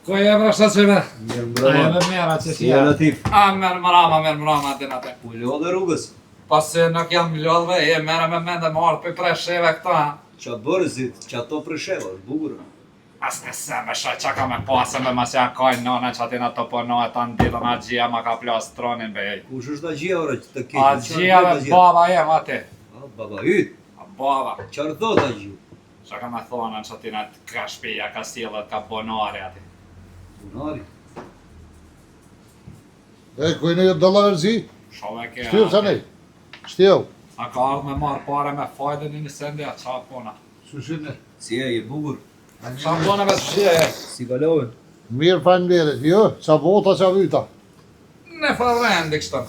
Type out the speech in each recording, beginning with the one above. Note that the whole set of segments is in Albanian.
Ko je vrashta që me? Mirë Ajo dhe mera që Si janë aty? Merë mrama aty në atë. U lodhe rrugës. Pasi nuk jam lodhve, mere me mende më arë për presheve këta. Qa bërëzit, qa to presheva, është bugur. As nëse me shoj qa ka me pasë me mas janë kajnë nane që atina të përnohet ta ndilën a gjia ma ka plasë tronin bej. Kush është agjia ore që të keqë? A gjia dhe baba jem ati. A, baba yt. A baba. Qarë thot agjia? Qa ka me thonë që atina ka shpija, ka stilët, ka bonari ati. Bunari. Kujnë e dollaverzi? Shove ke Shtiu sa nej? Shtiu. A ka ardhë me marë pare me fajden një sendja, qa pona. Shushine. Si e je bugur? Qa pona me të shqie, Si kalohen? Mirë faleminderit. Jo, qa vota, qa vyta. në farvendi kështën.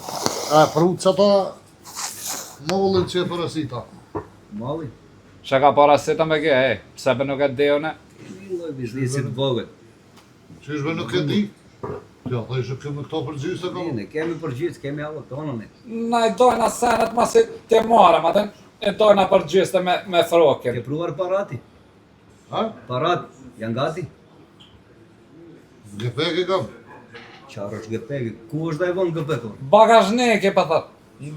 Prut që ta mollin që e përësita. Mali? Që ka parasita me ke, pse për nuk e deone? Një loj biznisit vogët. Qyshme nuk e di? Ja, dhe ishe këmë këto përgjysë të kam. Ne kemi përgjithë, kemi allë tonën. Na i dojna senet masi të marëm, atën e dojna përgjyste me frokin. Ke pruar parati? Ha? Parat, janë gati? Gepek e kam. Qarë është gëpegi? Ku është da e vonë gëpekur? Bagazhneke, pa thot.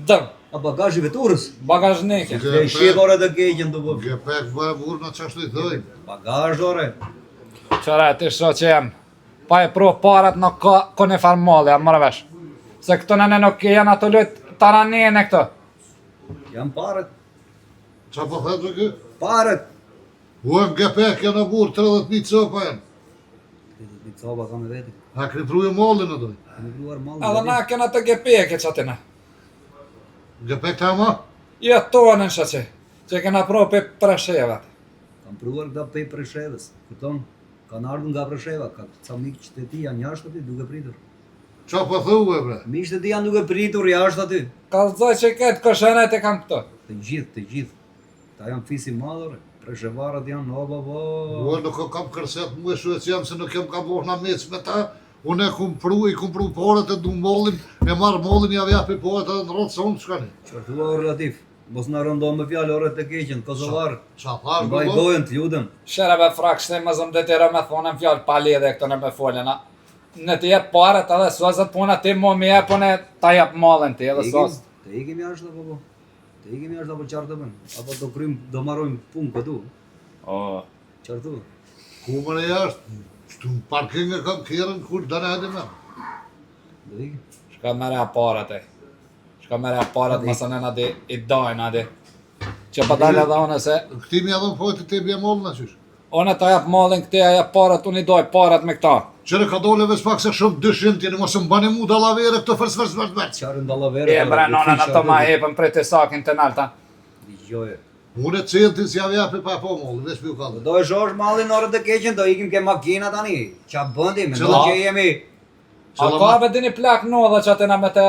Dëm, A bagazhi veturës? bagazhneke. Ke shqip ore të keqen të bëbë. Gepek bërë burë në qashtu i thëj. Bagazh ore. Qëra, ti shro që jem. Pa e pro parat nuk ka një farë molli, jam mërë vesh. Se këto nëne nuk janë ato lujtë taranien e këto. Janë paret. Qa po thëtë kë? Paret! Uem gepek janë në burë 30.000 copa janë. Një coba ka me veti. Ha kritruje mollin në doj. Kemi pruar malë Edhe na kena të gepeke që atina. Gepek të ama? Jo tonën shë që kena pro për presheve. Kam pruar këta pej preshevës. Këton, kanë ardhur nga presheva. Ka ca mikë që të ti janë jashtë aty duke pritur. Qa po thëve bre? Miqë të ti janë duke pritur jashtë aty. Kalzoj që këtë këshenet e kam këto. Të gjithë. Ta janë fisi madhore. Preshevarët janë Ua nuk kam kërset mu e shuet që jam se nuk jem kam bohna mec me ta. Unë e kum pru porët e du mollin, e marrë mollin ja vja për porët edhe në rotë se unë shkani. Qërtua o relativ. Mos në rëndo me fjallë ore të keqen, Kosovar. Qa thash Mbaj bërë? gojën të ljudëm. Shereve frakshni më zëm detire me thonë fjallë pali edhe këto në me folena. Në të jep paret edhe sozët puna ti mu mi jep unë ta jep mallin ti edhe sos. Të ikim jashtë apo? Të ikim jashtë apo qartë të bënë? Apo do marrojmë punë këtu? Qartu? Ku më në jashtë? Shtu në parking e kam kjerën kur dane hajde me. Do ikim? Shka mere a parat e. Shka mere a parat mësë nëna di i dajnë adi. Që pa dalë edhe une se Këti mi adhën pojtë të bje mollin në qysh. une ta jep mallin këti a jep parat, unë i doj parat me këta. Qëre ka dole veç pak se shumë 200 tjeni mos më bani mu dalavere këto fërs. Qarë ndalavere? E bre nonën ato ma hepën prej të sakin të nalta. Digjoje. Unë e ciltin si javja për pa po mollin, veç për ju kallë. Do e shosh mallin orë të keqen, do ikim ke makina tani. Qa bëndi, me do Qëlla? që jemi. A ka be dini plak nodha që atina me të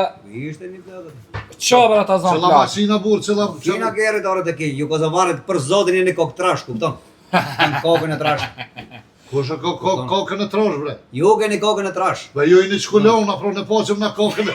Ishte një plakët. qobër ata zonë Qëla plak. masina burë, Qina kerit orë të keqen, ju kozovarit për zotin jeni kokë trash, kupton? Në kokën e trash. Kushe kokën e trosh bre. Ju keni kokën e trash. Be ju i një qkullon, afro në poqëm në kokën e...